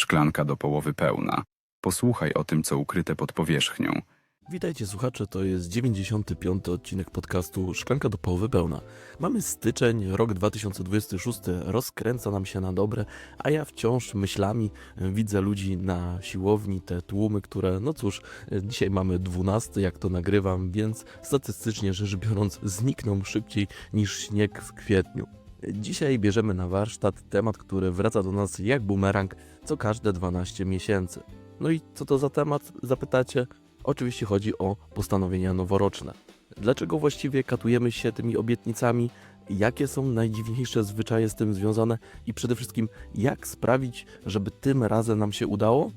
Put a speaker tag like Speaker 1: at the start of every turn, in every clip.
Speaker 1: szklanka do połowy pełna. Posłuchaj o tym, co ukryte pod powierzchnią.
Speaker 2: Witajcie słuchacze, to jest 95. odcinek podcastu Szklanka do połowy pełna. Mamy styczeń, rok 2026, rozkręca nam się na dobre, a ja wciąż myślami widzę ludzi na siłowni, te tłumy, które, no cóż, dzisiaj mamy 12, jak to nagrywam, więc statystycznie rzecz biorąc znikną szybciej niż śnieg w kwietniu. Dzisiaj bierzemy na warsztat temat, który wraca do nas jak bumerang co każde 12 miesięcy. No i co to za temat, zapytacie? Oczywiście chodzi o postanowienia noworoczne. Dlaczego właściwie katujemy się tymi obietnicami? Jakie są najdziwniejsze zwyczaje z tym związane? I przede wszystkim, jak sprawić, żeby tym razem nam się udało?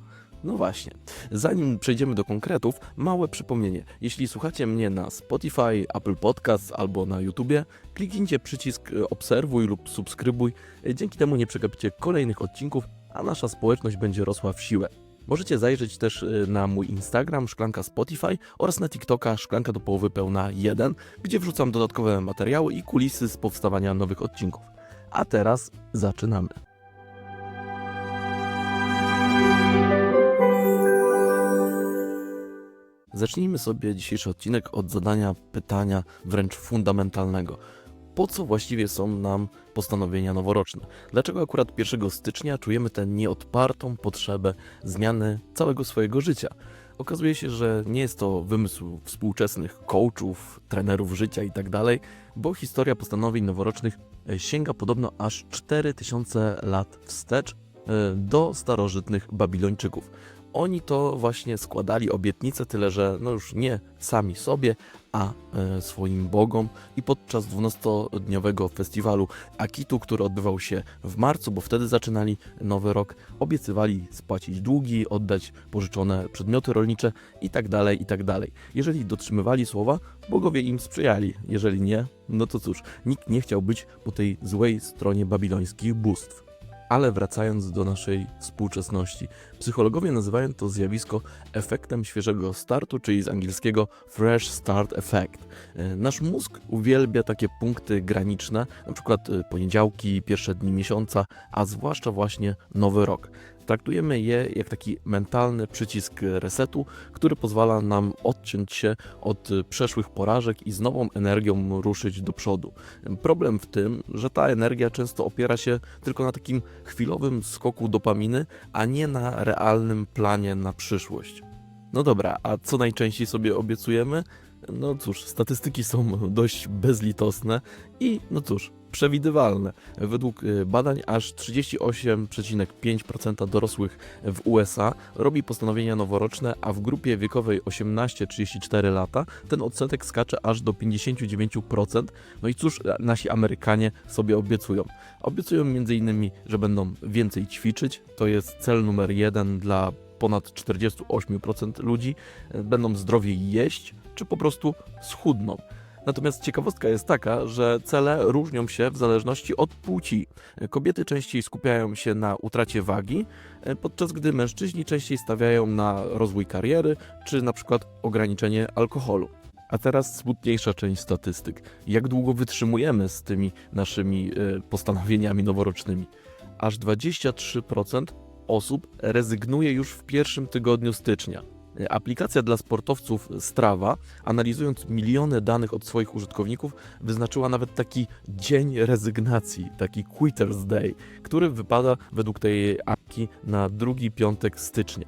Speaker 2: No właśnie, zanim przejdziemy do konkretów, małe przypomnienie. Jeśli słuchacie mnie na Spotify, Apple Podcasts albo na YouTubie, kliknijcie przycisk obserwuj lub subskrybuj. Dzięki temu nie przegapicie kolejnych odcinków, a nasza społeczność będzie rosła w siłę. Możecie zajrzeć też na mój Instagram, szklanka Spotify oraz na TikToka, szklanka do połowy pełna 1, gdzie wrzucam dodatkowe materiały i kulisy z powstawania nowych odcinków. A teraz zaczynamy. Zacznijmy sobie dzisiejszy odcinek od zadania pytania wręcz fundamentalnego. Po co właściwie są nam postanowienia noworoczne? Dlaczego akurat 1 stycznia czujemy tę nieodpartą potrzebę zmiany całego swojego życia? Okazuje się, że nie jest to wymysł współczesnych coachów, trenerów życia itd., bo historia postanowień noworocznych sięga podobno aż 4000 lat wstecz do starożytnych Babilończyków. Oni to właśnie składali obietnice, tyle że no już nie sami sobie, a swoim bogom i podczas 12-dniowego festiwalu Akitu, który odbywał się w marcu, bo wtedy zaczynali nowy rok, obiecywali spłacić długi, oddać pożyczone przedmioty rolnicze itd., itd. Jeżeli dotrzymywali słowa, bogowie im sprzyjali, jeżeli nie, no to cóż, nikt nie chciał być po tej złej stronie babilońskich bóstw. Ale wracając do naszej współczesności, psychologowie nazywają to zjawisko efektem świeżego startu, czyli z angielskiego fresh start effect. Nasz mózg uwielbia takie punkty graniczne, na przykład poniedziałki, pierwsze dni miesiąca, a zwłaszcza właśnie nowy rok. Traktujemy je jak taki mentalny przycisk resetu, który pozwala nam odciąć się od przeszłych porażek i z nową energią ruszyć do przodu. Problem w tym, że ta energia często opiera się tylko na takim chwilowym skoku dopaminy, a nie na realnym planie na przyszłość. No dobra, a co najczęściej sobie obiecujemy? No cóż, statystyki są dość bezlitosne i no cóż, przewidywalne. Według badań aż 38,5% dorosłych w USA robi postanowienia noworoczne, a w grupie wiekowej 18-34 lata ten odsetek skacze aż do 59%. No i cóż nasi Amerykanie sobie obiecują? Obiecują m.in., że będą więcej ćwiczyć, to jest cel numer 1 dla ponad 48% ludzi, będą zdrowiej jeść, czy po prostu schudną. Natomiast ciekawostka jest taka, że cele różnią się w zależności od płci. Kobiety częściej skupiają się na utracie wagi, podczas gdy mężczyźni częściej stawiają na rozwój kariery, czy na przykład ograniczenie alkoholu. A teraz smutniejsza część statystyk. Jak długo wytrzymujemy z tymi naszymi postanowieniami noworocznymi? Aż 23% osób rezygnuje już w pierwszym tygodniu stycznia. Aplikacja dla sportowców Strava, analizując miliony danych od swoich użytkowników, wyznaczyła nawet taki dzień rezygnacji, taki Quitter's Day, który wypada według tej apki na drugi piątek stycznia.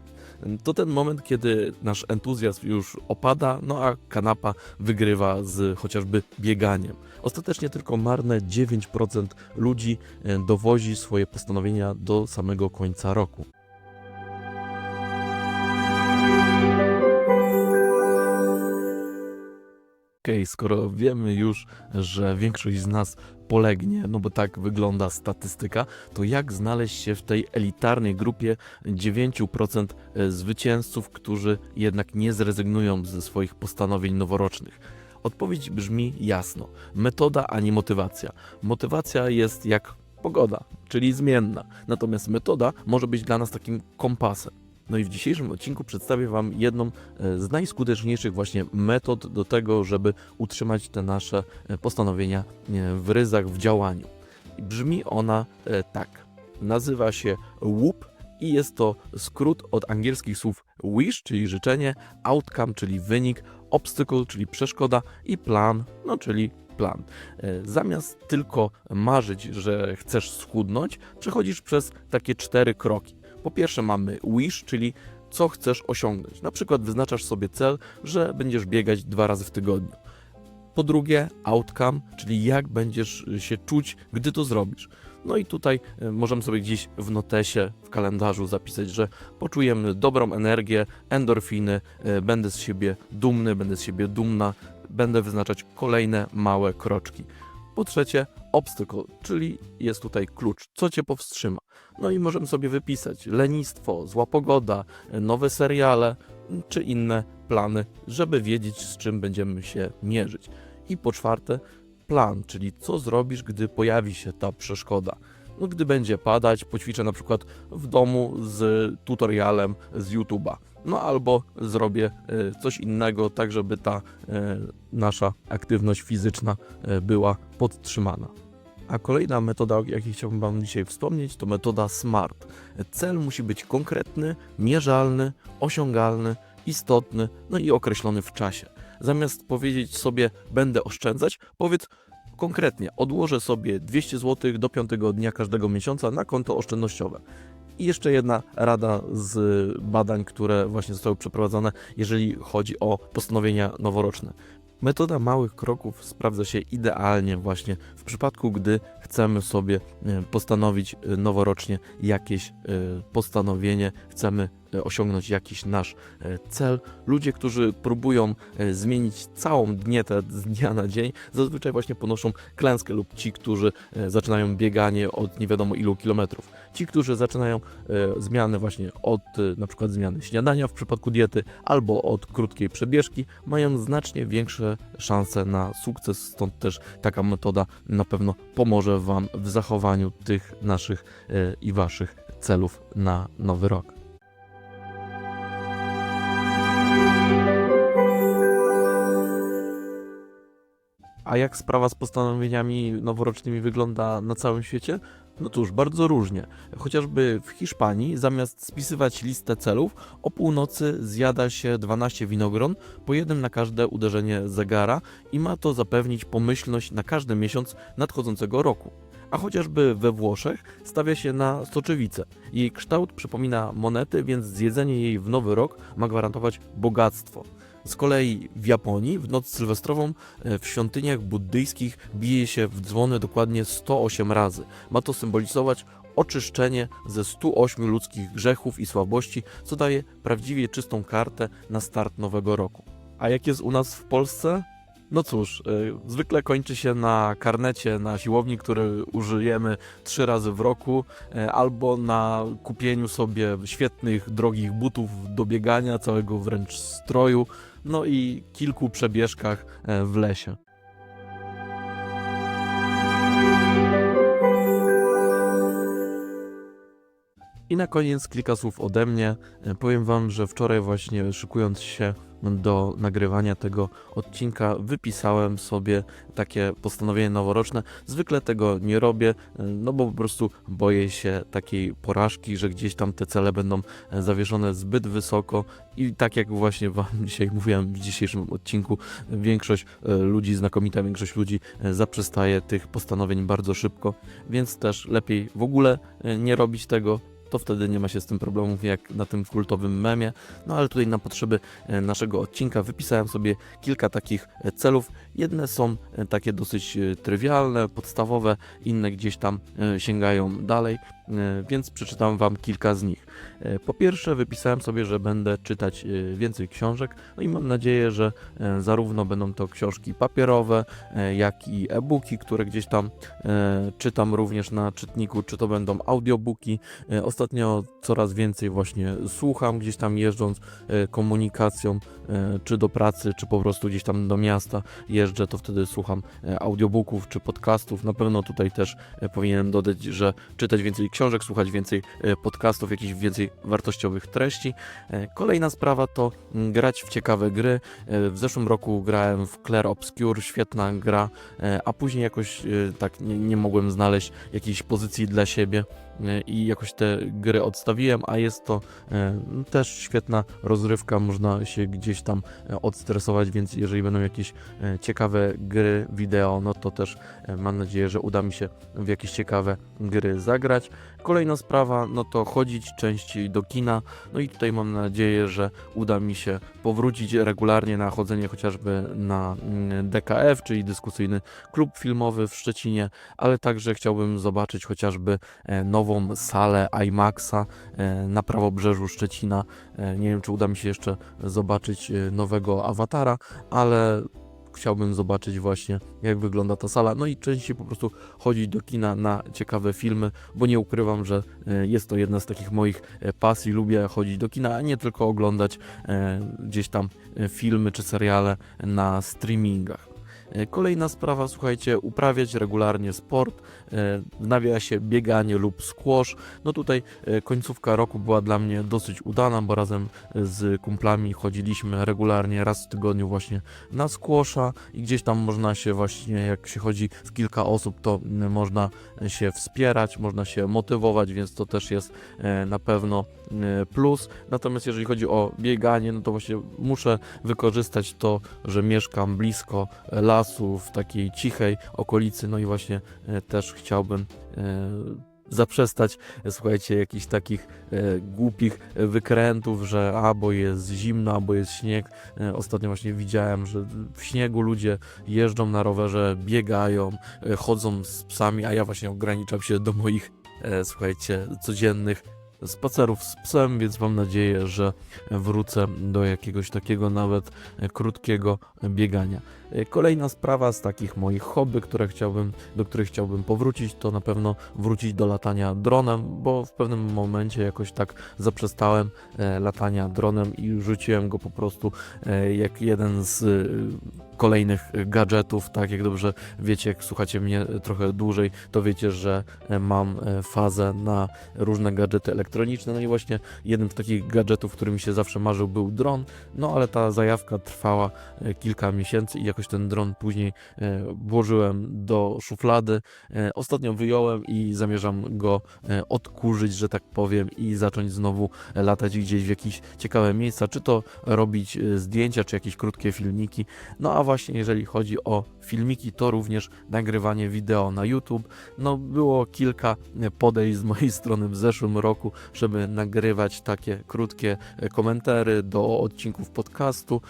Speaker 2: To ten moment, kiedy nasz entuzjazm już opada, no a kanapa wygrywa z chociażby bieganiem. Ostatecznie tylko marne 9% ludzi dowozi swoje postanowienia do samego końca roku. Skoro wiemy już, że większość z nas polegnie, no bo tak wygląda statystyka, to jak znaleźć się w tej elitarnej grupie 9% zwycięzców, którzy jednak nie zrezygnują ze swoich postanowień noworocznych? Odpowiedź brzmi jasno. Metoda, a nie motywacja. Motywacja jest jak pogoda, czyli zmienna. Natomiast metoda może być dla nas takim kompasem. No i w dzisiejszym odcinku przedstawię Wam jedną z najskuteczniejszych właśnie metod do tego, żeby utrzymać te nasze postanowienia w ryzach, w działaniu. I brzmi ona tak. Nazywa się łup i jest to skrót od angielskich słów wish, czyli życzenie, outcome, czyli wynik, obstacle, czyli przeszkoda i plan, czyli plan. Zamiast tylko marzyć, że chcesz schudnąć, przechodzisz przez takie 4 kroki. Po pierwsze mamy wish, czyli co chcesz osiągnąć. Na przykład wyznaczasz sobie cel, że będziesz biegać 2 razy w tygodniu. Po drugie outcome, czyli jak będziesz się czuć, gdy to zrobisz. No i tutaj możemy sobie gdzieś w notesie, w kalendarzu zapisać, że poczujemy dobrą energię, endorfiny, będę z siebie dumny, będę z siebie dumna, będę wyznaczać kolejne małe kroczki. Po trzecie obstacle, czyli jest tutaj klucz, co Cię powstrzyma. No i możemy sobie wypisać lenistwo, zła pogoda, nowe seriale czy inne plany, żeby wiedzieć, z czym będziemy się mierzyć. I po czwarte plan, czyli co zrobisz, gdy pojawi się ta przeszkoda. No, gdy będzie padać, poćwiczę na przykład w domu z tutorialem z YouTube'a. No albo zrobię coś innego, tak żeby ta nasza aktywność fizyczna była podtrzymana. A kolejna metoda, o jakiej chciałbym Wam dzisiaj wspomnieć, to metoda SMART. Cel musi być konkretny, mierzalny, osiągalny, istotny, no i określony w czasie. Zamiast powiedzieć sobie będę oszczędzać, powiedz konkretnie, odłożę sobie 200 zł do 5 dnia każdego miesiąca na konto oszczędnościowe. I jeszcze jedna rada z badań, które właśnie zostały przeprowadzone, jeżeli chodzi o postanowienia noworoczne. Metoda małych kroków sprawdza się idealnie właśnie w przypadku, gdy chcemy sobie postanowić noworocznie jakieś postanowienie, chcemy osiągnąć jakiś nasz cel. Ludzie, którzy próbują zmienić całą dietę z dnia na dzień, zazwyczaj właśnie ponoszą klęskę lub ci, którzy zaczynają bieganie od nie wiadomo ilu kilometrów. Ci, którzy zaczynają zmiany właśnie od na przykład zmiany śniadania w przypadku diety albo od krótkiej przebieżki, mają znacznie większe szanse na sukces, stąd też taka metoda na pewno pomoże Wam w zachowaniu tych naszych i Waszych celów na nowy rok. A jak sprawa z postanowieniami noworocznymi wygląda na całym świecie? No cóż, bardzo różnie. Chociażby w Hiszpanii zamiast spisywać listę celów, o północy zjada się 12 winogron, po jednym na każde uderzenie zegara i ma to zapewnić pomyślność na każdy miesiąc nadchodzącego roku. A chociażby we Włoszech stawia się na soczewicę. Jej kształt przypomina monety, więc zjedzenie jej w nowy rok ma gwarantować bogactwo. Z kolei w Japonii w noc sylwestrową w świątyniach buddyjskich bije się w dzwony dokładnie 108 razy. Ma to symbolizować oczyszczenie ze 108 ludzkich grzechów i słabości, co daje prawdziwie czystą kartę na start nowego roku. A jak jest u nas w Polsce? No cóż, zwykle kończy się na karnecie na siłowni, który użyjemy 3 razy w roku, albo na kupieniu sobie świetnych, drogich butów do biegania, całego wręcz stroju, no i kilku przebieżkach w lesie. I na koniec kilka słów ode mnie. Powiem Wam, że wczoraj właśnie szykując się do nagrywania tego odcinka wypisałem sobie takie postanowienie noworoczne. Zwykle tego nie robię, no bo po prostu boję się takiej porażki, że gdzieś tam te cele będą zawieszone zbyt wysoko i tak jak właśnie Wam dzisiaj mówiłem w dzisiejszym odcinku, znakomita większość ludzi zaprzestaje tych postanowień bardzo szybko, więc też lepiej w ogóle nie robić tego. To wtedy nie ma się z tym problemów jak na tym kultowym memie. No ale tutaj na potrzeby naszego odcinka wypisałem sobie kilka takich celów. Jedne są takie dosyć trywialne, podstawowe, inne gdzieś tam sięgają dalej, więc przeczytam Wam kilka z nich. Po pierwsze wypisałem sobie, że będę czytać więcej książek, no i mam nadzieję, że zarówno będą to książki papierowe, jak i e-booki, które gdzieś tam czytam również na czytniku, czy to będą audiobooki. Ostatnio coraz więcej właśnie słucham, gdzieś tam jeżdżąc komunikacją, czy do pracy, czy po prostu gdzieś tam do miasta jeżdżę, to wtedy słucham audiobooków, czy podcastów. Na pewno tutaj też powinienem dodać, że czytać więcej książek, słuchać więcej podcastów, jakichś więcej wartościowych treści. Kolejna sprawa to grać w ciekawe gry. W zeszłym roku grałem w Clair Obscure, świetna gra, a później jakoś tak nie mogłem znaleźć jakiejś pozycji dla siebie. i jakoś te gry odstawiłem, a jest to też świetna rozrywka, można się gdzieś tam odstresować, więc jeżeli będą jakieś ciekawe gry wideo, no to też mam nadzieję, że uda mi się w jakieś ciekawe gry zagrać. Kolejna sprawa, no to chodzić częściej do kina, no i tutaj mam nadzieję, że uda mi się powrócić regularnie na chodzenie chociażby na DKF, czyli dyskusyjny klub filmowy w Szczecinie, ale także chciałbym zobaczyć chociażby nową salę IMAXa na prawobrzeżu Szczecina. Nie wiem, czy uda mi się jeszcze zobaczyć nowego Awatara, ale chciałbym zobaczyć właśnie, jak wygląda ta sala, no i częściej po prostu chodzić do kina na ciekawe filmy, bo nie ukrywam, że jest to jedna z takich moich pasji, lubię chodzić do kina, a nie tylko oglądać gdzieś tam filmy czy seriale na streamingach. Kolejna sprawa, słuchajcie, uprawiać regularnie sport, w nawiasie bieganie lub squash. No tutaj końcówka roku była dla mnie dosyć udana, bo razem z kumplami chodziliśmy regularnie raz w tygodniu właśnie na squasha i gdzieś tam można się właśnie, jak się chodzi z kilka osób, to można się wspierać, można się motywować, więc to też jest na pewno plus. Natomiast jeżeli chodzi o bieganie, no to właśnie muszę wykorzystać to, że mieszkam blisko lasu, w takiej cichej okolicy, no i właśnie też chciałbym zaprzestać, słuchajcie, jakichś takich głupich wykrętów, że albo jest zimno, albo jest śnieg. Ostatnio właśnie widziałem, że w śniegu ludzie jeżdżą na rowerze, biegają, chodzą z psami, a ja właśnie ograniczam się do moich, słuchajcie, codziennych spacerów z psem, więc mam nadzieję, że wrócę do jakiegoś takiego nawet krótkiego biegania. Kolejna sprawa z takich moich hobby, do których chciałbym powrócić, to na pewno wrócić do latania dronem, bo w pewnym momencie jakoś tak zaprzestałem latania dronem i rzuciłem go po prostu jak jeden z kolejnych gadżetów, tak jak dobrze wiecie, jak słuchacie mnie trochę dłużej, to wiecie, że mam fazę na różne gadżety elektroniczne, no i właśnie jednym z takich gadżetów, który mi się zawsze marzył, był dron, no ale ta zajawka trwała kilka miesięcy i jakoś ten dron później włożyłem do szuflady, ostatnio wyjąłem i zamierzam go odkurzyć, że tak powiem, i zacząć znowu latać gdzieś w jakieś ciekawe miejsca, czy to robić zdjęcia, czy jakieś krótkie filmiki, no a właśnie jeżeli chodzi o filmiki, to również nagrywanie wideo na YouTube. No było kilka podejść z mojej strony w zeszłym roku, żeby nagrywać takie krótkie komentary do odcinków podcastu,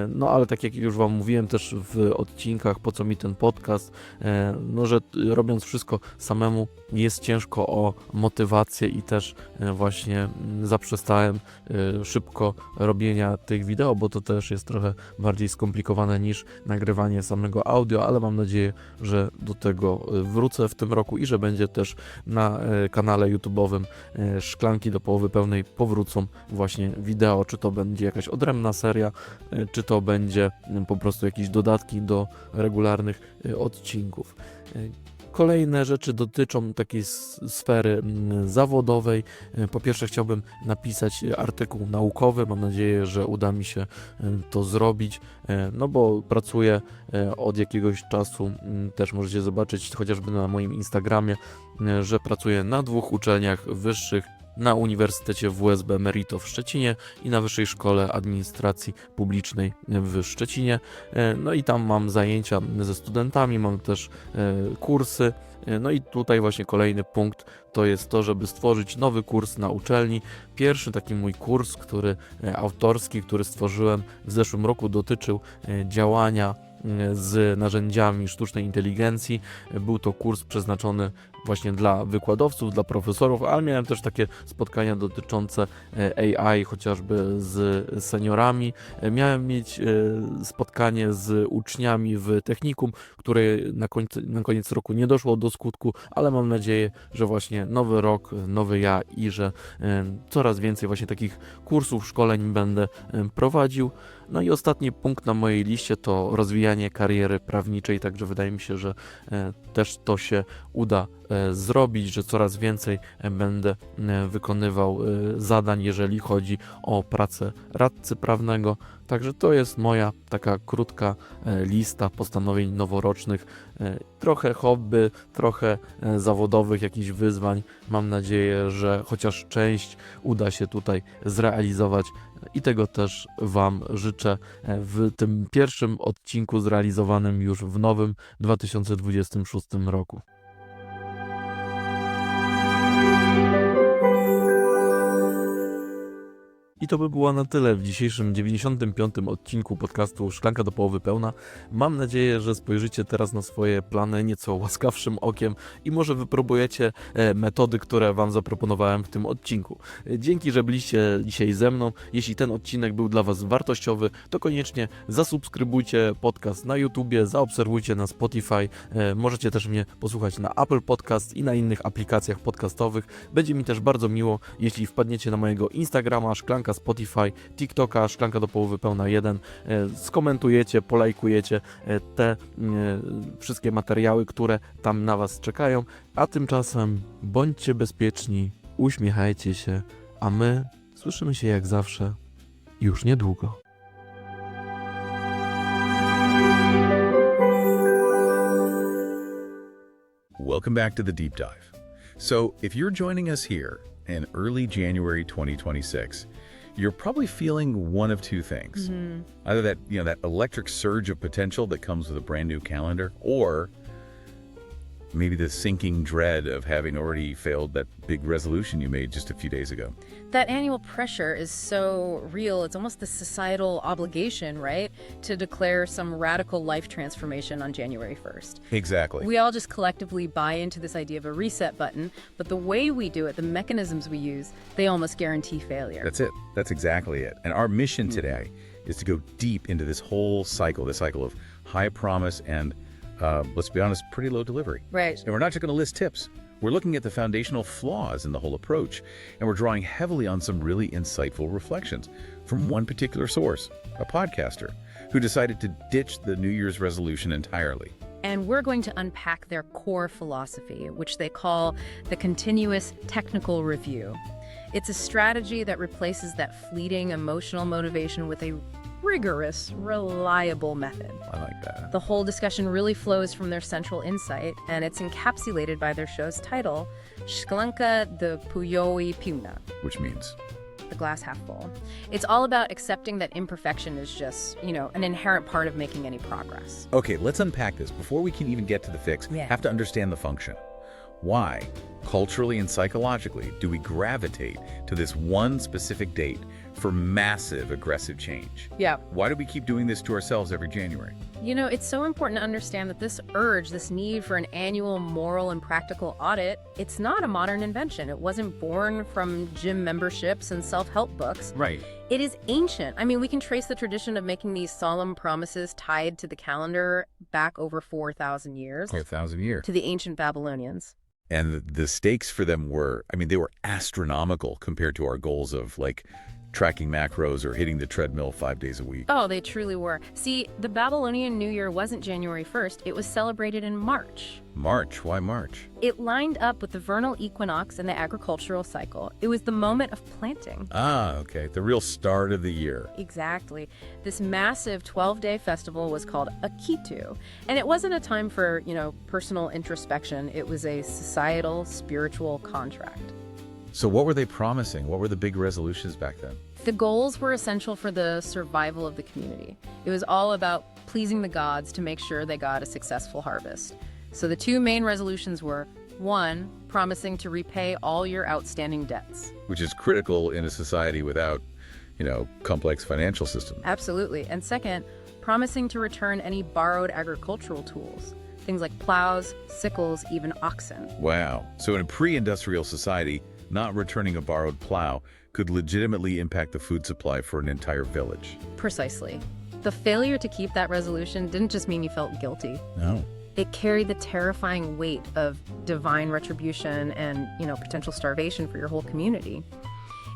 Speaker 2: no ale tak jak już Wam mówiłem też w odcinkach, po co mi ten podcast, no że robiąc wszystko samemu jest ciężko o motywację i też właśnie zaprzestałem szybko robienia tych wideo, bo to też jest trochę bardziej skomplikowane niż nagrywanie samego audio, ale mam nadzieję, że do tego wrócę w tym roku i że będzie też na kanale YouTube'owym Szklanki do połowy pełnej powrócą właśnie wideo, czy to będzie jakaś odrębna seria, czy to będzie po prostu jakieś dodatki do regularnych odcinków. Kolejne rzeczy dotyczą takiej sfery zawodowej. Po pierwsze chciałbym napisać artykuł naukowy, mam nadzieję, że uda mi się to zrobić, no bo pracuję od jakiegoś czasu, też możecie zobaczyć chociażby na moim Instagramie, że pracuję na 2 uczelniach wyższych, na Uniwersytecie WSB Merito w Szczecinie i na Wyższej Szkole Administracji Publicznej w Szczecinie. No i tam mam zajęcia ze studentami, mam też kursy. No i tutaj właśnie kolejny punkt to jest to, żeby stworzyć nowy kurs na uczelni. Pierwszy taki mój kurs, autorski, który stworzyłem w zeszłym roku, dotyczył działania z narzędziami sztucznej inteligencji. Był to kurs przeznaczony właśnie dla wykładowców, dla profesorów, ale miałem też takie spotkania dotyczące AI, chociażby z seniorami. Miałem mieć spotkanie z uczniami w technikum, które na koniec roku nie doszło do skutku, ale mam nadzieję, że właśnie nowy rok, nowy ja i że coraz więcej właśnie takich kursów, szkoleń będę prowadził. No i ostatni punkt na mojej liście to rozwijanie kariery prawniczej, także wydaje mi się, że też to się uda zrobić, że coraz więcej będę wykonywał zadań, jeżeli chodzi o pracę radcy prawnego. Także to jest moja taka krótka lista postanowień noworocznych. Trochę hobby, trochę zawodowych jakichś wyzwań. Mam nadzieję, że chociaż część uda się tutaj zrealizować i tego też Wam życzę w tym pierwszym odcinku zrealizowanym już w nowym 2026 roku. I to by było na tyle w dzisiejszym 95. odcinku podcastu Szklanka do połowy pełna. Mam nadzieję, że spojrzycie teraz na swoje plany nieco łaskawszym okiem i może wypróbujecie metody, które Wam zaproponowałem w tym odcinku. Dzięki, że byliście dzisiaj ze mną. Jeśli ten odcinek był dla Was wartościowy, to koniecznie zasubskrybujcie podcast na YouTubie, zaobserwujcie na Spotify. Możecie też mnie posłuchać na Apple Podcast i na innych aplikacjach podcastowych. Będzie mi też bardzo miło, jeśli wpadniecie na mojego Instagrama, Szklanka Spotify, TikToka, Szklanka do połowy pełna 1, skomentujecie, polajkujecie te wszystkie materiały, które tam na Was czekają, a tymczasem bądźcie bezpieczni, uśmiechajcie się, a my słyszymy się jak zawsze już niedługo.
Speaker 3: Welcome back to the deep dive. So, if you're joining us here in early January 2026, you're probably feeling one of two things. Either that electric surge of potential that comes with a brand new calendar, or maybe the sinking dread of having already failed that big resolution you made just a few days ago.
Speaker 4: That annual pressure is so real. It's almost the societal obligation, right? To declare some radical life transformation on January 1st.
Speaker 3: Exactly.
Speaker 4: We all just collectively buy into this idea of a reset button, but the way we do it, the mechanisms we use, they almost guarantee failure.
Speaker 3: That's it. That's exactly it. And our mission today is to go deep into this whole cycle, the cycle of high promise and, let's be honest, pretty low delivery.
Speaker 4: Right.
Speaker 3: And we're not just going to list tips. We're looking at the foundational flaws in the whole approach, and we're drawing heavily on some really insightful reflections from one particular source, a podcaster, who decided to ditch the New Year's resolution entirely.
Speaker 4: And we're going to unpack their core philosophy, which they call the continuous technical review. It's a strategy that replaces that fleeting emotional motivation with a rigorous, reliable method.
Speaker 3: I like that.
Speaker 4: The whole discussion really flows from their central insight, and it's encapsulated by their show's title, Szklanka do północy pełna,
Speaker 3: Which means?
Speaker 4: the glass half full. It's all about accepting that imperfection is just, an inherent part of making any progress.
Speaker 3: Okay, let's unpack this. Before we can even get to the fix,
Speaker 4: Yeah.
Speaker 3: have to understand the function. Why, culturally and psychologically, do we gravitate to this one specific date for massive aggressive change?
Speaker 4: Yeah.
Speaker 3: Why do we keep doing this to ourselves every January?
Speaker 4: It's so important to understand that this urge, this need for an annual moral and practical audit, it's not a modern invention. It wasn't born from gym memberships and self-help books.
Speaker 3: Right.
Speaker 4: It is ancient. We can trace the tradition of making these solemn promises tied to the calendar back over 4,000 years
Speaker 3: 4,000 years.
Speaker 4: to the ancient Babylonians.
Speaker 3: And the stakes for them were, they were astronomical compared to our goals of tracking macros or hitting the treadmill 5 days a week.
Speaker 4: Oh, they truly were. See, the Babylonian New Year wasn't January 1st. It was celebrated in March.
Speaker 3: March? Why March?
Speaker 4: It lined up with the vernal equinox and the agricultural cycle. It was the moment of planting.
Speaker 3: Ah, okay. The real start of the year.
Speaker 4: Exactly. This massive 12-day festival was called Akitu. And it wasn't a time for, personal introspection. It was a societal, spiritual contract.
Speaker 3: So what were they promising? What were the big resolutions back then?
Speaker 4: The goals were essential for the survival of the community. It was all about pleasing the gods to make sure they got a successful harvest. So the two main resolutions were, 1, promising to repay all your outstanding debts.
Speaker 3: Which is critical in a society without, complex financial systems.
Speaker 4: Absolutely. And second, promising to return any borrowed agricultural tools. Things like plows, sickles, even oxen.
Speaker 3: Wow. So in a pre-industrial society, not returning a borrowed plow could legitimately impact the food supply for an entire village.
Speaker 4: Precisely. The failure to keep that resolution didn't just mean you felt guilty.
Speaker 3: No.
Speaker 4: It carried the terrifying weight of divine retribution and, potential starvation for your whole community.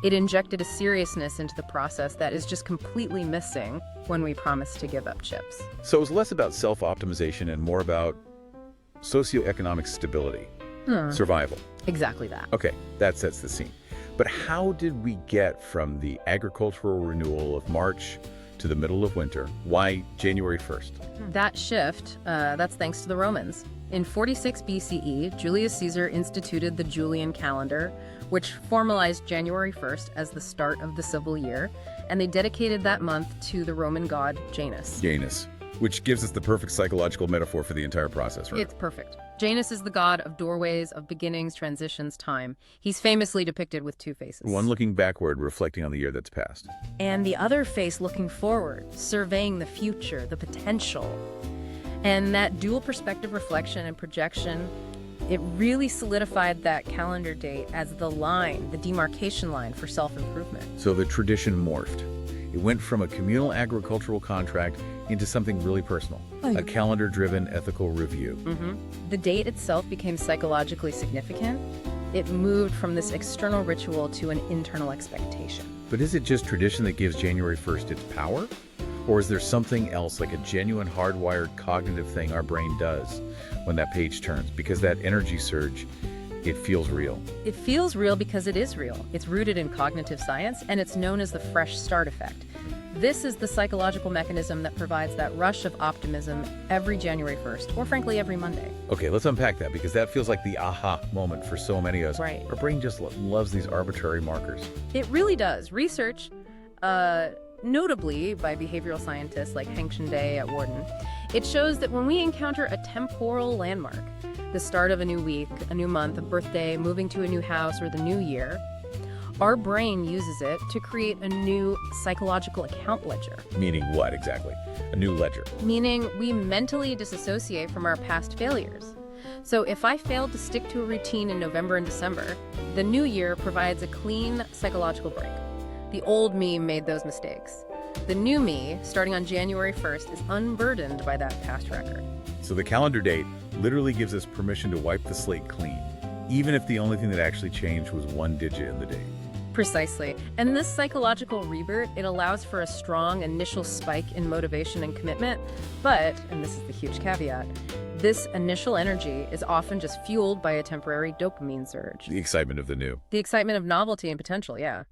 Speaker 4: It injected a seriousness into the process that is just completely missing when we promise to give up chips.
Speaker 3: So it was less about self-optimization and more about socioeconomic stability, survival.
Speaker 4: Exactly that.
Speaker 3: Okay, that sets the scene. But how did we get from the agricultural renewal of March to the middle of winter. Why January 1st?
Speaker 4: That shift, that's thanks to the Romans. In 46 BCE, Julius Caesar instituted the Julian calendar, which formalized January 1st as the start of the civil year, and they dedicated that month to the Roman god Janus.
Speaker 3: Janus, which gives us the perfect psychological metaphor for the entire process, right?
Speaker 4: It's perfect. Janus is the god of doorways, of beginnings, transitions, time. He's famously depicted with two faces.
Speaker 3: One looking backward, reflecting on the year that's passed.
Speaker 4: And the other face looking forward, surveying the future, the potential. And that dual perspective reflection and projection, it really solidified that calendar date as the line, the demarcation line for self-improvement.
Speaker 3: So the tradition morphed. It went from a communal agricultural contract into something really personal, a calendar-driven ethical review.
Speaker 4: The date itself became psychologically significant. It moved from this external ritual to an internal expectation.
Speaker 3: But is it just tradition that gives January 1st its power? Or is there something else, like a genuine hardwired cognitive thing our brain does when that page turns? Because that energy surge, it feels real.
Speaker 4: It feels real because it is real. It's rooted in cognitive science, and it's known as the fresh start effect. This is the psychological mechanism that provides that rush of optimism every January 1st, or frankly, every Monday.
Speaker 3: Okay, let's unpack that, because that feels like the aha moment for so many of us.
Speaker 4: Right.
Speaker 3: Our brain just loves these arbitrary markers.
Speaker 4: It really does. Research, notably by behavioral scientists like Hank Day at Wharton, it shows that when we encounter a temporal landmark, the start of a new week, a new month, a birthday, moving to a new house, or the new year, our brain uses it to create a new psychological account ledger.
Speaker 3: Meaning what exactly? A new ledger.
Speaker 4: Meaning we mentally disassociate from our past failures. So if I failed to stick to a routine in November and December, the new year provides a clean psychological break. The old me made those mistakes. The new me, starting on January 1st, is unburdened by that past record.
Speaker 3: So the calendar date literally gives us permission to wipe the slate clean, even if the only thing that actually changed was one digit in the date.
Speaker 4: Precisely. And this psychological rebirth, it allows for a strong initial spike in motivation and commitment. But, and this is the huge caveat, this initial energy is often just fueled by a temporary dopamine surge.
Speaker 3: The excitement of the new.
Speaker 4: The excitement of novelty and potential, yeah.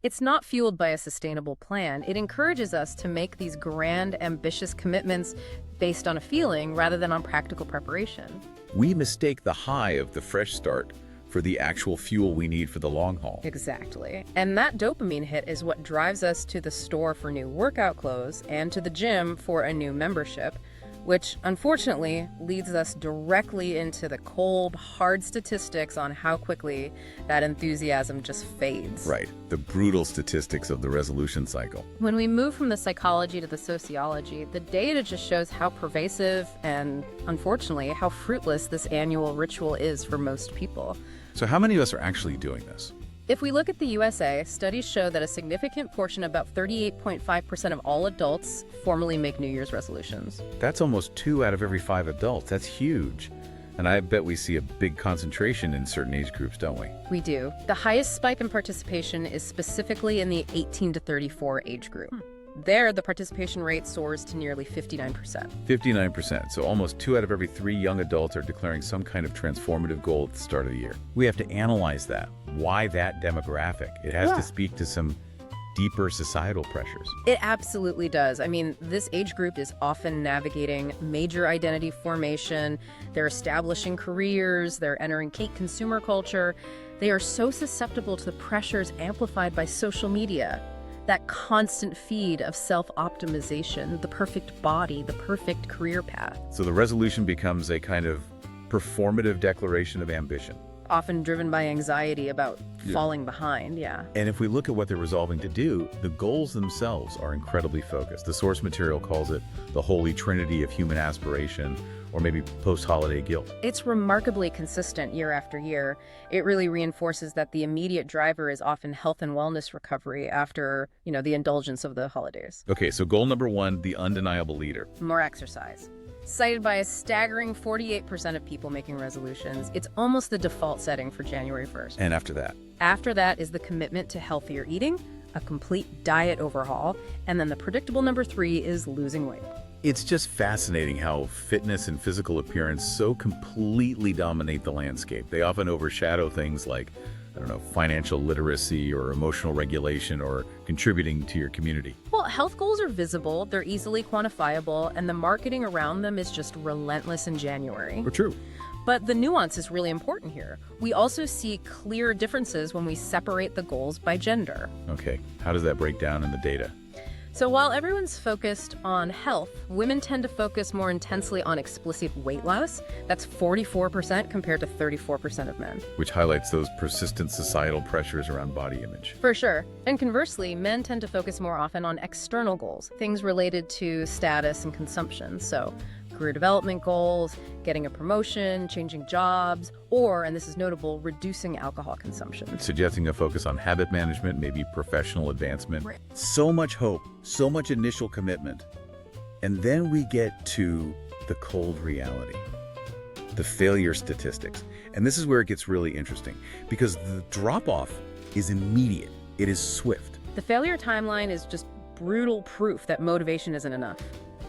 Speaker 4: It's not fueled by a sustainable plan. It encourages us to make these grand, ambitious commitments based on a feeling rather than on practical preparation.
Speaker 3: We mistake the high of the fresh start for the actual fuel we need for the long haul.
Speaker 4: Exactly. And that dopamine hit is what drives us to the store for new workout clothes and to the gym for a new membership, which unfortunately leads us directly into the cold, hard statistics on how quickly that enthusiasm just fades.
Speaker 3: Right, the brutal statistics of the resolution cycle.
Speaker 4: When we move from the psychology to the sociology, the data just shows how pervasive and, unfortunately, how fruitless this annual ritual is for most people.
Speaker 3: So how many of us are actually doing this?
Speaker 4: If we look at the USA, studies show that a significant portion, about 38.5% of all adults, formally make New Year's resolutions.
Speaker 3: That's almost 2 out of every 5 adults. That's huge. And I bet we see a big concentration in certain age groups, don't we?
Speaker 4: We do. The highest spike in participation is specifically in the 18 to 34 age group. There, the participation rate soars to nearly 59%.
Speaker 3: 59%, so almost 2 out of every 3 young adults are declaring some kind of transformative goal at the start of the year. We have to analyze that. Why that demographic? It has to speak to some deeper societal pressures.
Speaker 4: It absolutely does. I mean, this age group is often navigating major identity formation. They're establishing careers. They're entering consumer culture. They are so susceptible to the pressures amplified by social media. That constant feed of self-optimization, the perfect body, the perfect career path.
Speaker 3: So the resolution becomes a kind of performative declaration of ambition.
Speaker 4: Often driven by anxiety about falling behind, yeah.
Speaker 3: And if we look at what they're resolving to do, the goals themselves are incredibly focused. The source material calls it the holy trinity of human aspiration, or maybe post-holiday guilt.
Speaker 4: It's remarkably consistent year after year. It really reinforces that the immediate driver is often health and wellness recovery after, the indulgence of the holidays.
Speaker 3: Okay, so goal number 1, the undeniable leader.
Speaker 4: More exercise. Cited by a staggering 48% of people making resolutions, it's almost the default setting for January 1st.
Speaker 3: And after that?
Speaker 4: After that is the commitment to healthier eating, a complete diet overhaul, and then the predictable number 3 is losing weight.
Speaker 3: It's just fascinating how fitness and physical appearance so completely dominate the landscape. They often overshadow things like I don't know, financial literacy or emotional regulation or contributing to your community?
Speaker 4: Well, health goals are visible, they're easily quantifiable, and the marketing around them is just relentless in January.
Speaker 3: Or true.
Speaker 4: But the nuance is really important here. We also see clear differences when we separate the goals by gender.
Speaker 3: Okay, how does that break down in the data?
Speaker 4: So while everyone's focused on health, women tend to focus more intensely on explicit weight loss. That's 44% compared to 34% of men.
Speaker 3: Which highlights those persistent societal pressures around body image.
Speaker 4: For sure. And conversely, men tend to focus more often on external goals, things related to status and consumption. So career development goals, getting a promotion, changing jobs, or, and this is notable, reducing alcohol consumption.
Speaker 3: Suggesting a focus on habit management, maybe professional advancement.
Speaker 5: So much hope, so much initial commitment. And then we get to the cold reality, the failure statistics. And this is where it gets really interesting because the drop-off is immediate. It is swift.
Speaker 4: The failure timeline is just brutal proof that motivation isn't enough.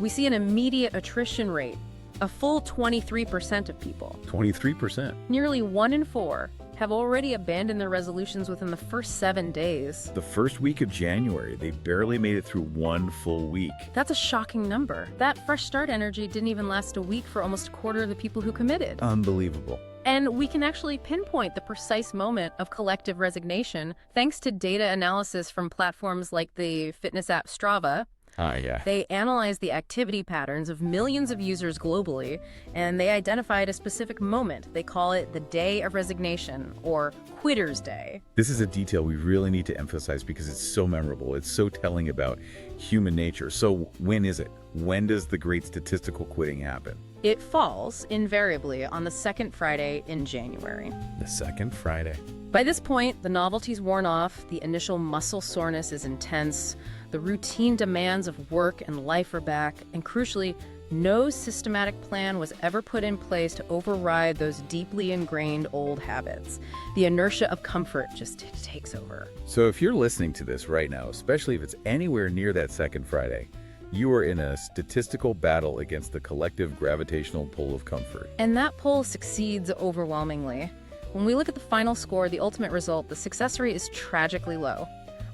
Speaker 4: We see an immediate attrition rate, a full 23% of people.
Speaker 3: 23%.
Speaker 4: Nearly 1 in 4 have already abandoned their resolutions within the first 7 days.
Speaker 3: The first week of January, they barely made it through 1 full week.
Speaker 4: That's a shocking number. That fresh start energy didn't even last a week for almost a quarter of the people who committed.
Speaker 3: Unbelievable.
Speaker 4: And we can actually pinpoint the precise moment of collective resignation thanks to data analysis from platforms like the fitness app Strava.
Speaker 3: Yeah.
Speaker 4: They analyzed the activity patterns of millions of users globally, and they identified a specific moment. They call it the day of resignation, or quitter's day.
Speaker 3: This is a detail we really need to emphasize because it's so memorable. It's so telling about human nature. So when is it? When does the great statistical quitting happen?
Speaker 4: It falls, invariably, on the second Friday in January.
Speaker 3: The second Friday.
Speaker 4: By this point, the novelty's worn off, the initial muscle soreness is intense, the routine demands of work and life are back, and crucially, no systematic plan was ever put in place to override those deeply ingrained old habits. The inertia of comfort just takes over.
Speaker 3: So if you're listening to this right now, especially if it's anywhere near that second Friday, you are in a statistical battle against the collective gravitational pull of comfort.
Speaker 4: And that pull succeeds overwhelmingly. When we look at the final score, the ultimate result, the success rate is tragically low.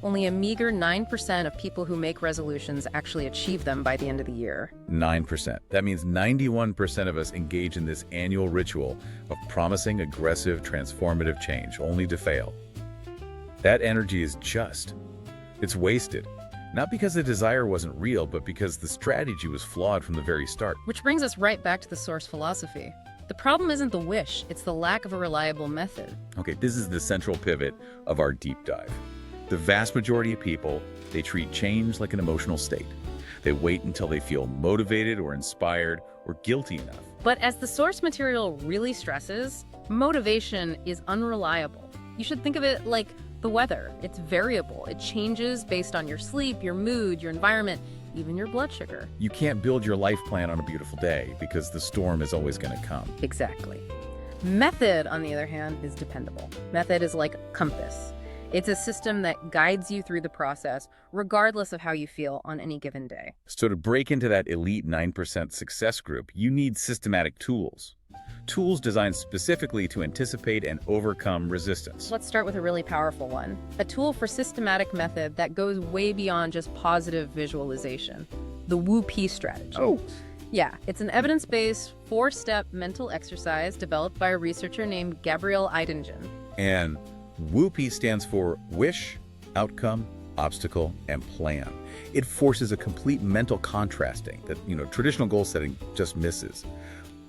Speaker 4: Only a meager 9% of people who make resolutions actually achieve them by the end of the year.
Speaker 3: 9%. That means 91% of us engage in this annual ritual of promising aggressive, transformative change, only to fail. That energy is it's wasted. Not because the desire wasn't real, but because the strategy was flawed from the very start.
Speaker 4: Which brings us right back to the source philosophy. The problem isn't the wish, it's the lack of a reliable method.
Speaker 3: Okay, this is the central pivot of our deep dive. The vast majority of people, they treat change like an emotional state. They wait until they feel motivated or inspired or guilty enough.
Speaker 4: But as the source material really stresses, motivation is unreliable. You should think of it like the weather. It's variable. It changes based on your sleep, your mood, your environment, even your blood sugar.
Speaker 3: You can't build your life plan on a beautiful day because the storm is always going to come.
Speaker 4: Exactly. Method, on the other hand, is dependable. Method is like a compass. It's a system that guides you through the process, regardless of how you feel on any given day.
Speaker 3: So to break into that elite 9% success group, you need systematic tools. Tools designed specifically to anticipate and overcome resistance.
Speaker 4: Let's start with a really powerful one. A tool for systematic method that goes way beyond just positive visualization. The WOOP strategy.
Speaker 3: Oh.
Speaker 4: Yeah, it's an evidence-based 4-step mental exercise developed by a researcher named Gabrielle Eidingen.
Speaker 3: And WOOP stands for wish, outcome, obstacle, and plan. It forces a complete mental contrasting that, traditional goal setting just misses.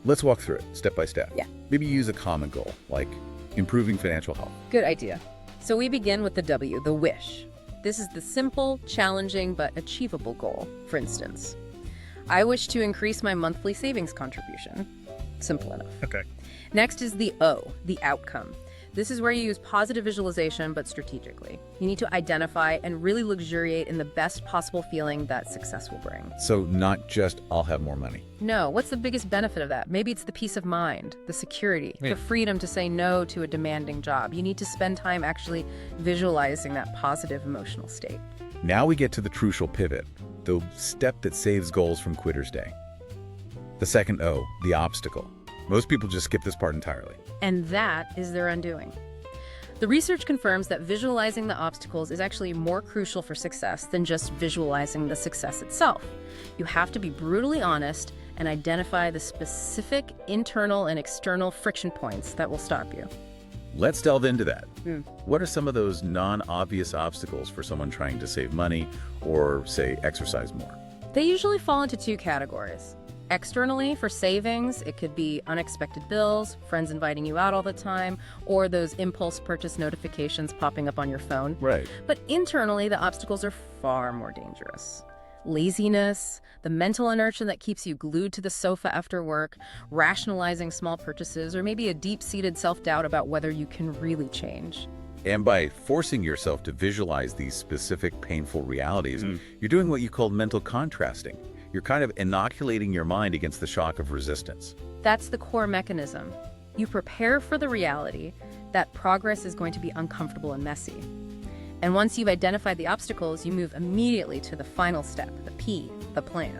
Speaker 3: Let's walk through it step by step.
Speaker 4: Yeah.
Speaker 3: Maybe use a common goal, like improving financial health.
Speaker 4: Good idea. So we begin with the W, the wish. This is the simple, challenging, but achievable goal. For instance, I wish to increase my monthly savings contribution. Simple enough.
Speaker 5: Okay.
Speaker 4: Next is the O, the outcome. This is where you use positive visualization, but strategically. You need to identify and really luxuriate in the best possible feeling that success will bring.
Speaker 3: So not just, I'll have more money.
Speaker 4: No, what's the biggest benefit of that? Maybe it's the peace of mind, the security, the freedom to say no to a demanding job. You need to spend time actually visualizing that positive emotional state.
Speaker 3: Now we get to the crucial pivot, the step that saves goals from quitter's day. The second O, the obstacle. Most people just skip this part entirely.
Speaker 4: And that is their undoing. The research confirms that visualizing the obstacles is actually more crucial for success than just visualizing the success itself. You have to be brutally honest and identify the specific internal and external friction points that will stop you.
Speaker 5: Let's delve into that. What are some of those non-obvious obstacles for someone trying to save money or, say, exercise more?
Speaker 4: They usually fall into two categories. Externally, for savings, it could be unexpected bills, friends inviting you out all the time, or those impulse purchase notifications popping up on your phone.
Speaker 5: Right.
Speaker 4: But internally, the obstacles are far more dangerous. Laziness, the mental inertia that keeps you glued to the sofa after work, rationalizing small purchases, or maybe a deep-seated self-doubt about whether you can really change.
Speaker 5: And by forcing yourself to visualize these specific painful realities, you're doing what you call mental contrasting. You're kind of inoculating your mind against the shock of resistance.
Speaker 4: That's the core mechanism. You prepare for the reality that progress is going to be uncomfortable and messy. And once you've identified the obstacles, you move immediately to the final step, the P, the plan.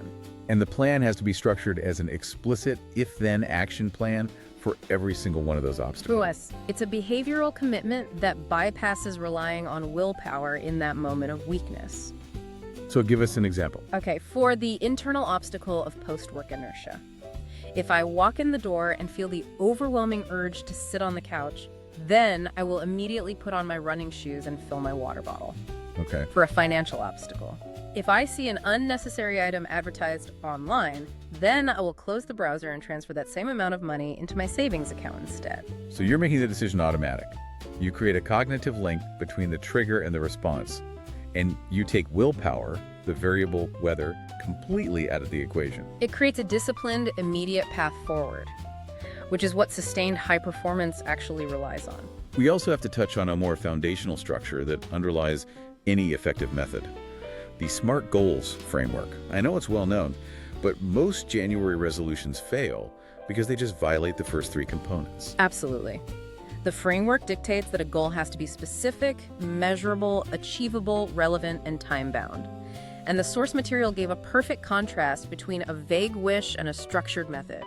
Speaker 5: And the plan has to be structured as an explicit if-then action plan for every single one of those obstacles.
Speaker 4: Yes, it's a behavioral commitment that bypasses relying on willpower in that moment of weakness.
Speaker 5: So give us an example.
Speaker 4: Okay, for the internal obstacle of post-work inertia. If I walk in the door and feel the overwhelming urge to sit on the couch, then I will immediately put on my running shoes and fill my water bottle.
Speaker 5: Okay.
Speaker 4: For a financial obstacle, if I see an unnecessary item advertised online, then I will close the browser and transfer that same amount of money into my savings account instead.
Speaker 5: So you're making the decision automatic. You create a cognitive link between the trigger and the response. And you take willpower, the variable weather, completely out of the equation.
Speaker 4: It creates a disciplined, immediate path forward, which is what sustained high performance actually relies on.
Speaker 5: We also have to touch on a more foundational structure that underlies any effective method. The SMART goals framework. I know it's well known, but most January resolutions fail because they just violate the first three components.
Speaker 4: Absolutely. The framework dictates that a goal has to be specific, measurable, achievable, relevant, and time-bound. And the source material gave a perfect contrast between a vague wish and a structured method.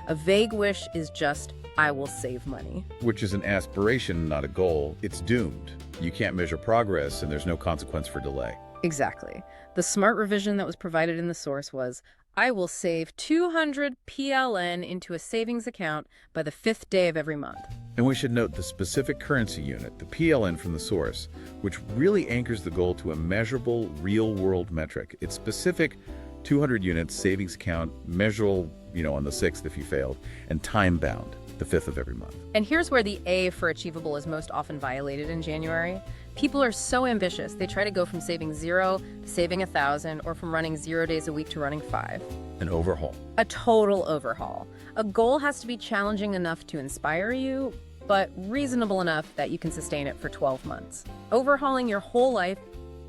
Speaker 4: A vague wish is just, I will save money.
Speaker 5: Which is an aspiration, not a goal. It's doomed. You can't measure progress, and there's no consequence for delay.
Speaker 4: Exactly. The SMART revision that was provided in the source was, I will save 200 PLN into a savings account by the 5th day of every month.
Speaker 5: And we should note the specific currency unit, the PLN from the source, which really anchors the goal to a measurable, real-world metric. It's specific 200 units, savings account, measurable, on the 6th if you failed, and time-bound, the 5th of every month.
Speaker 4: And here's where the A for achievable is most often violated in January. People are so ambitious, they try to go from saving 0 to saving 1,000, or from running 0 days a week to running 5.
Speaker 5: An overhaul.
Speaker 4: A total overhaul. A goal has to be challenging enough to inspire you, but reasonable enough that you can sustain it for 12 months. Overhauling your whole life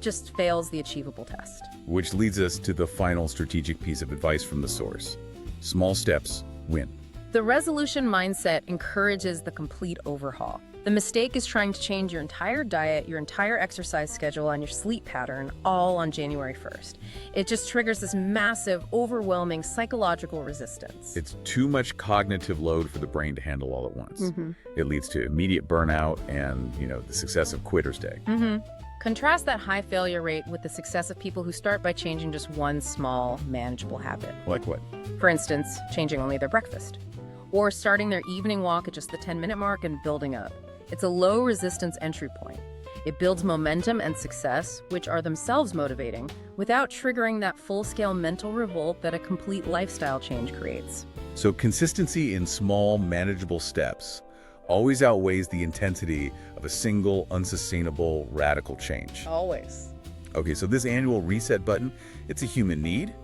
Speaker 4: just fails the achievable test.
Speaker 5: Which leads us to the final strategic piece of advice from the source. Small steps win.
Speaker 4: The resolution mindset encourages the complete overhaul. The mistake is trying to change your entire diet, your entire exercise schedule, and your sleep pattern all on January 1st. It just triggers this massive, overwhelming psychological resistance.
Speaker 5: It's too much cognitive load for the brain to handle all at once. It leads to immediate burnout and, the success of Quitter's Day.
Speaker 4: Contrast that high failure rate with the success of people who start by changing just one small, manageable habit.
Speaker 5: Like what?
Speaker 4: For instance, changing only their breakfast. Or starting their evening walk at just the 10-minute mark and building up. It's a low-resistance entry point. It builds momentum and success, which are themselves motivating, without triggering that full-scale mental revolt that a complete lifestyle change creates.
Speaker 5: So consistency in small, manageable steps always outweighs the intensity of a single, unsustainable, radical change.
Speaker 4: Always.
Speaker 5: Okay, so this annual reset button, it's a human need,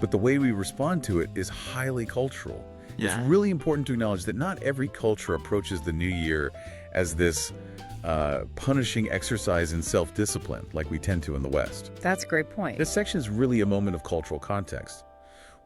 Speaker 5: but the way we respond to it is highly cultural. It's really important to acknowledge that not every culture approaches the new year as this punishing exercise in self-discipline like we tend to in the West.
Speaker 4: That's a great point.
Speaker 5: This section is really a moment of cultural context.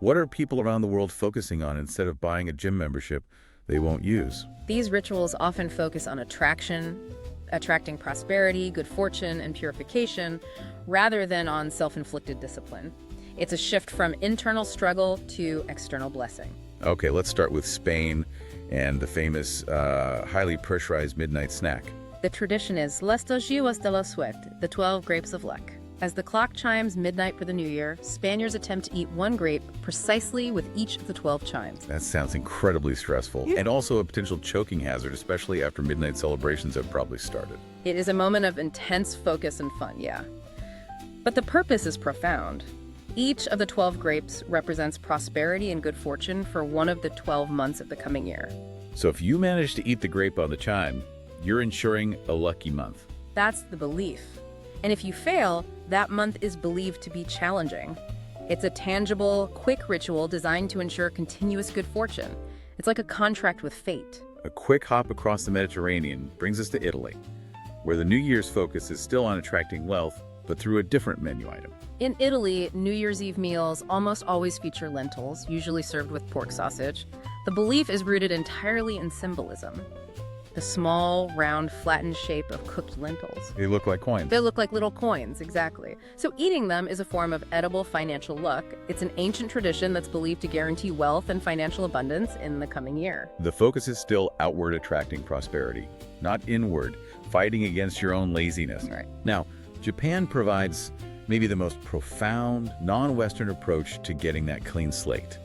Speaker 5: What are people around the world focusing on instead of buying a gym membership they won't use?
Speaker 4: These rituals often focus on attracting prosperity, good fortune, and purification, rather than on self-inflicted discipline. It's a shift from internal struggle to external blessing.
Speaker 5: Okay, let's start with Spain and the famous highly pressurized midnight snack.
Speaker 4: The tradition is Las dos uvas de la suerte, the 12 grapes of luck. As the clock chimes midnight for the new year, Spaniards attempt to eat one grape precisely with each of the 12 chimes.
Speaker 5: That sounds incredibly stressful, and also a potential choking hazard, especially after midnight celebrations have probably started.
Speaker 4: It is a moment of intense focus and fun, yeah. But the purpose is profound. Each of the 12 grapes represents prosperity and good fortune for one of the 12 months of the coming year.
Speaker 5: So if you manage to eat the grape on the chime, you're ensuring a lucky month.
Speaker 4: That's the belief. And if you fail, that month is believed to be challenging. It's a tangible, quick ritual designed to ensure continuous good fortune. It's like a contract with fate.
Speaker 5: A quick hop across the Mediterranean brings us to Italy, where the New Year's focus is still on attracting wealth, but through a different menu item.
Speaker 4: In Italy, New Year's Eve meals almost always feature lentils, usually served with pork sausage. The belief is rooted entirely in symbolism. The small, round, flattened shape of cooked lentils.
Speaker 5: They look like coins.
Speaker 4: They look like little coins, exactly. So eating them is a form of edible financial luck. It's an ancient tradition that's believed to guarantee wealth and financial abundance in the coming year.
Speaker 5: The focus is still outward attracting prosperity, not inward, fighting against your own laziness.
Speaker 4: Right.
Speaker 5: Now, Japan provides maybe the most profound, non-Western approach to getting that clean slate,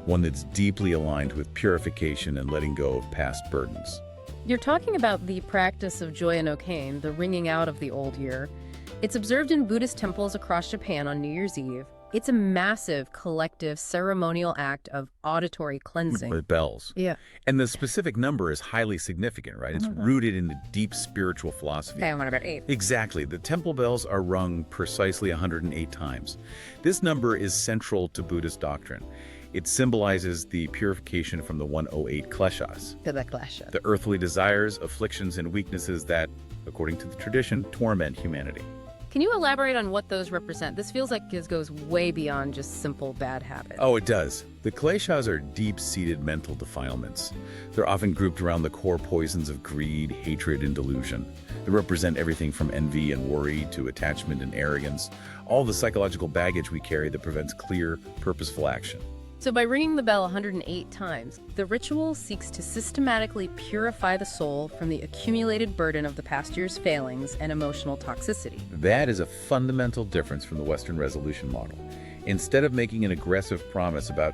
Speaker 5: one that's deeply aligned with purification and letting go of past burdens.
Speaker 4: You're talking about the practice of Joya no Kane, the ringing out of the old year. It's observed in Buddhist temples across Japan on New Year's Eve. It's a massive, collective, ceremonial act of auditory cleansing.
Speaker 5: With bells.
Speaker 4: Yeah.
Speaker 5: And the specific number is highly significant, right? It's rooted in the deep spiritual philosophy.
Speaker 4: Okay, I want about 8.
Speaker 5: Exactly. The temple bells are rung precisely 108 times. This number is central to Buddhist doctrine. It symbolizes the purification from the 108 kleshas, the earthly desires, afflictions, and weaknesses that, according to the tradition, torment humanity.
Speaker 4: Can you elaborate on what those represent? This feels like this goes way beyond just simple bad habits.
Speaker 5: Oh, it does. The kleshas are deep-seated mental defilements. They're often grouped around the core poisons of greed, hatred, and delusion. They represent everything from envy and worry to attachment and arrogance, all the psychological baggage we carry that prevents clear, purposeful action.
Speaker 4: So by ringing the bell 108 times, the ritual seeks to systematically purify the soul from the accumulated burden of the past year's failings and emotional toxicity.
Speaker 5: That is a fundamental difference from the Western resolution model. Instead of making an aggressive promise about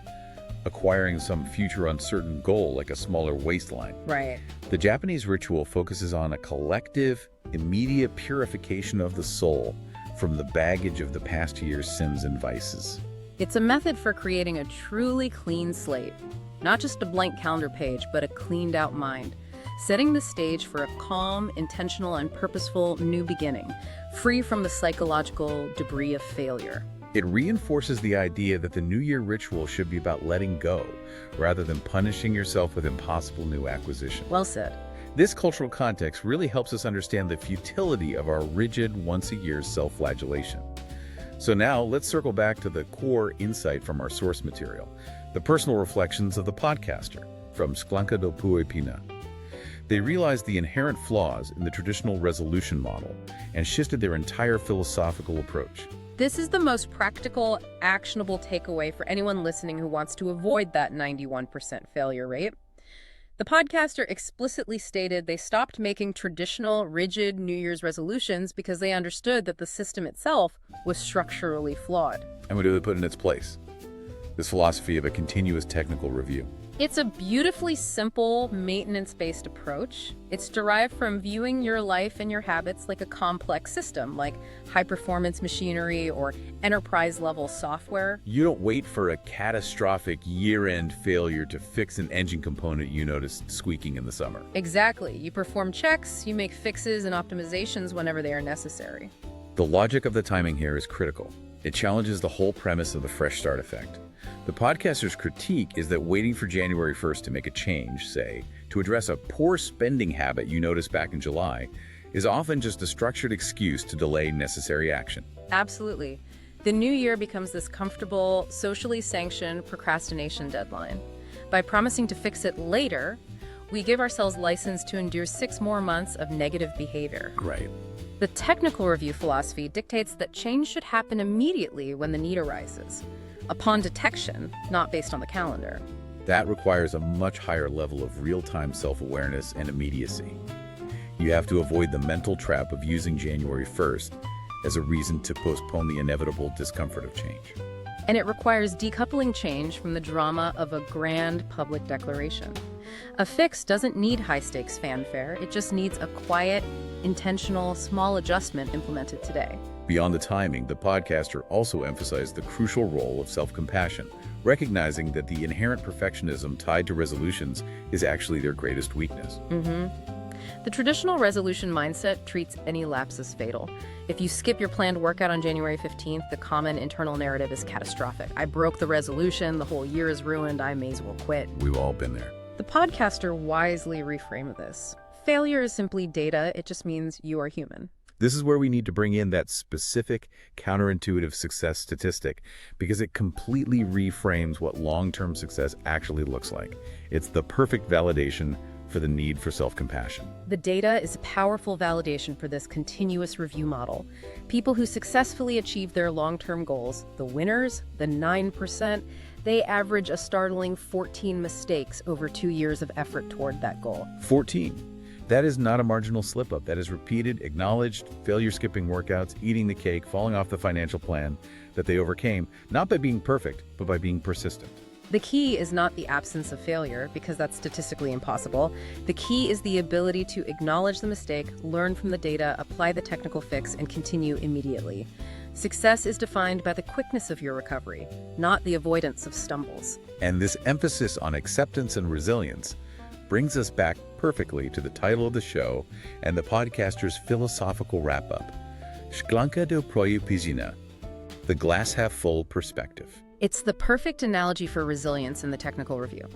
Speaker 5: acquiring some future uncertain goal like a smaller waistline,
Speaker 4: Right.
Speaker 5: the Japanese ritual focuses on a collective, immediate purification of the soul from the baggage of the past year's sins and vices.
Speaker 4: It's a method for creating a truly clean slate. Not just a blank calendar page, but a cleaned out mind. Setting the stage for a calm, intentional, and purposeful new beginning, free from the psychological debris of failure.
Speaker 5: It reinforces the idea that the New Year ritual should be about letting go, rather than punishing yourself with impossible new acquisition.
Speaker 4: Well said.
Speaker 5: This cultural context really helps us understand the futility of our rigid, once-a-year self-flagellation. So now, let's circle back to the core insight from our source material, the personal reflections of the podcaster, from Szklanka do Półpina. They realized the inherent flaws in the traditional resolution model and shifted their entire philosophical approach.
Speaker 4: This is the most practical, actionable takeaway for anyone listening who wants to avoid that 91% failure rate. The podcaster explicitly stated they stopped making traditional, rigid New Year's resolutions because they understood that the system itself was structurally flawed.
Speaker 5: And what do they put in its place? This philosophy of a continuous technical review.
Speaker 4: It's a beautifully simple, maintenance-based approach. It's derived from viewing your life and your habits like a complex system, like high-performance machinery or enterprise-level software.
Speaker 5: You don't wait for a catastrophic year-end failure to fix an engine component you noticed squeaking in the summer.
Speaker 4: Exactly. You perform checks, you make fixes and optimizations whenever they are necessary.
Speaker 5: The logic of the timing here is critical. It challenges the whole premise of the fresh start effect. The podcaster's critique is that waiting for January 1st to make a change, say, to address a poor spending habit you noticed back in July, is often just a structured excuse to delay necessary action.
Speaker 4: Absolutely. The new year becomes this comfortable, socially sanctioned procrastination deadline. By promising to fix it later, we give ourselves license to endure 6 more months of negative behavior.
Speaker 5: Right.
Speaker 4: The technical review philosophy dictates that change should happen immediately when the need arises, upon detection, not based on the calendar.
Speaker 5: That requires a much higher level of real-time self-awareness and immediacy. You have to avoid the mental trap of using January 1st as a reason to postpone the inevitable discomfort of change.
Speaker 4: And it requires decoupling change from the drama of a grand public declaration. A fix doesn't need high-stakes fanfare. It just needs a quiet, intentional, small adjustment implemented today.
Speaker 5: Beyond the timing, the podcaster also emphasized the crucial role of self-compassion, recognizing that the inherent perfectionism tied to resolutions is actually their greatest weakness.
Speaker 4: The traditional resolution mindset treats any lapse as fatal. If you skip your planned workout on January 15th, the common internal narrative is catastrophic. I broke the resolution, the whole year is ruined, I may as well quit.
Speaker 5: We've all been there.
Speaker 4: The podcaster wisely reframed this. Failure is simply data, it just means you are human.
Speaker 5: This is where we need to bring in that specific, counterintuitive success statistic, because it completely reframes what long-term success actually looks like. It's the perfect validation for the need for self-compassion.
Speaker 4: The data is a powerful validation for this continuous review model. People who successfully achieve their long-term goals, the winners, the 9%, they average a startling 14 mistakes over 2 years of effort toward that goal.
Speaker 5: 14. That is not a marginal slip-up. That is repeated, acknowledged, failure-skipping workouts, eating the cake, falling off the financial plan that they overcame, not by being perfect, but by being persistent.
Speaker 4: The key is not the absence of failure, because that's statistically impossible. The key is the ability to acknowledge the mistake, learn from the data, apply the technical fix, and continue immediately. Success is defined by the quickness of your recovery, not the avoidance of stumbles.
Speaker 5: And this emphasis on acceptance and resilience brings us back perfectly to the title of the show and the podcaster's philosophical wrap-up, Szklanka do przepiękna, the glass-half-full perspective.
Speaker 4: It's the perfect analogy for resilience in the technical review.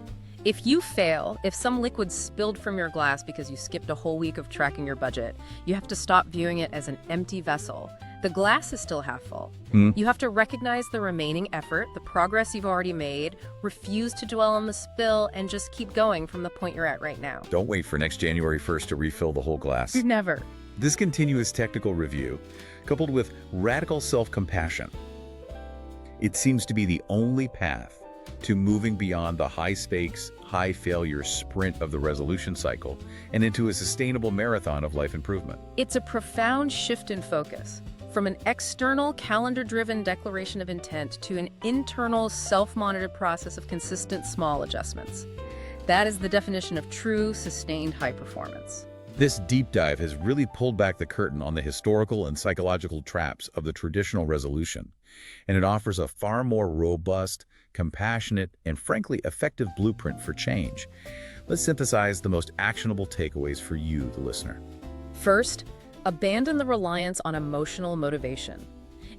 Speaker 4: If you fail, if some liquid spilled from your glass because you skipped a whole week of tracking your budget, you have to stop viewing it as an empty vessel. The glass is still half full. You have to recognize the remaining effort, the progress you've already made, refuse to dwell on the spill, and just keep going from the point you're at right now.
Speaker 5: Don't wait for next January 1st to refill the whole glass.
Speaker 4: Never.
Speaker 5: This continuous technical review, coupled with radical self-compassion, it seems to be the only path to moving beyond the high-stakes, high-failure sprint of the resolution cycle and into a sustainable marathon of life improvement.
Speaker 4: It's a profound shift in focus, from an external, calendar-driven declaration of intent to an internal, self-monitored process of consistent small adjustments. That is the definition of true, sustained high performance.
Speaker 5: This deep dive has really pulled back the curtain on the historical and psychological traps of the traditional resolution, and it offers a far more robust, compassionate, and frankly effective blueprint for change. Let's synthesize the most actionable takeaways for you, the listener.
Speaker 4: First, abandon the reliance on emotional motivation.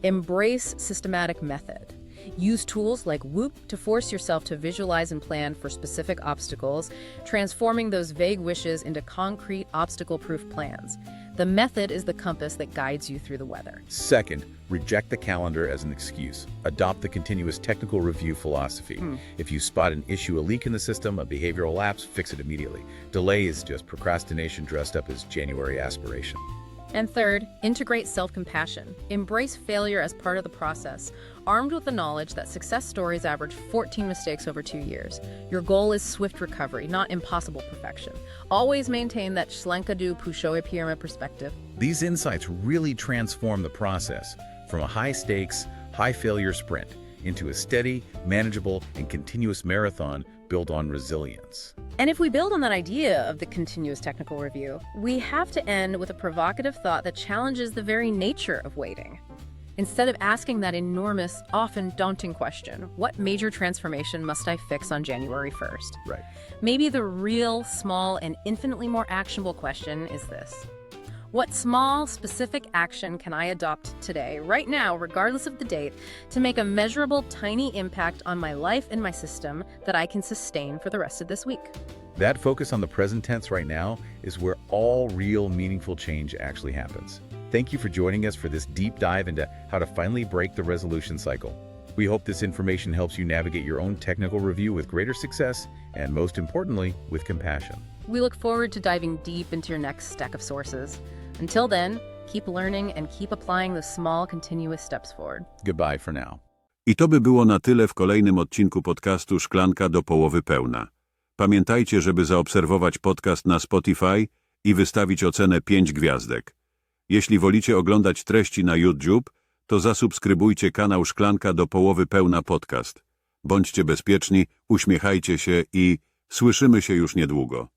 Speaker 4: Embrace systematic method. Use tools like Whoop to force yourself to visualize and plan for specific obstacles, transforming those vague wishes into concrete, obstacle-proof plans. The method is the compass that guides you through the weather.
Speaker 5: Second, reject the calendar as an excuse. Adopt the continuous technical review philosophy. If you spot an issue, a leak in the system, a behavioral lapse, fix it immediately. Delay is just procrastination dressed up as January aspiration.
Speaker 4: And third, integrate self-compassion. Embrace failure as part of the process, armed with the knowledge that success stories average 14 mistakes over 2 years. Your goal is swift recovery, not impossible perfection. Always maintain that Szklanka do przepiękna perspective.
Speaker 5: These insights really transform the process from a high-stakes, high-failure sprint into a steady, manageable, and continuous marathon built on resilience.
Speaker 4: And if we build on that idea of the continuous technical review, we have to end with a provocative thought that challenges the very nature of waiting. Instead of asking that enormous, often daunting question, what major transformation must I fix on January 1st?
Speaker 5: Right.
Speaker 4: Maybe the real, small, and infinitely more actionable question is this. What small, specific action can I adopt today, right now, regardless of the date, to make a measurable, tiny impact on my life and my system that I can sustain for the rest of this week?
Speaker 5: That focus on the present tense right now is where all real, meaningful change actually happens. Thank you for joining us for this deep dive into how to finally break the resolution cycle. We hope this information helps you navigate your own technical review with greater success and, most importantly, with compassion.
Speaker 4: We look forward to diving deep into your next stack of sources. Until then, keep learning and keep applying the small, continuous steps forward.
Speaker 5: Goodbye for now.
Speaker 6: I to by było na tyle w kolejnym odcinku podcastu Szklanka do połowy pełna. Pamiętajcie, żeby zaobserwować podcast na Spotify i wystawić ocenę 5 gwiazdek. Jeśli wolicie oglądać treści na YouTube, to zasubskrybujcie kanał Szklanka do połowy pełna podcast. Bądźcie bezpieczni, uśmiechajcie się i słyszymy się już niedługo.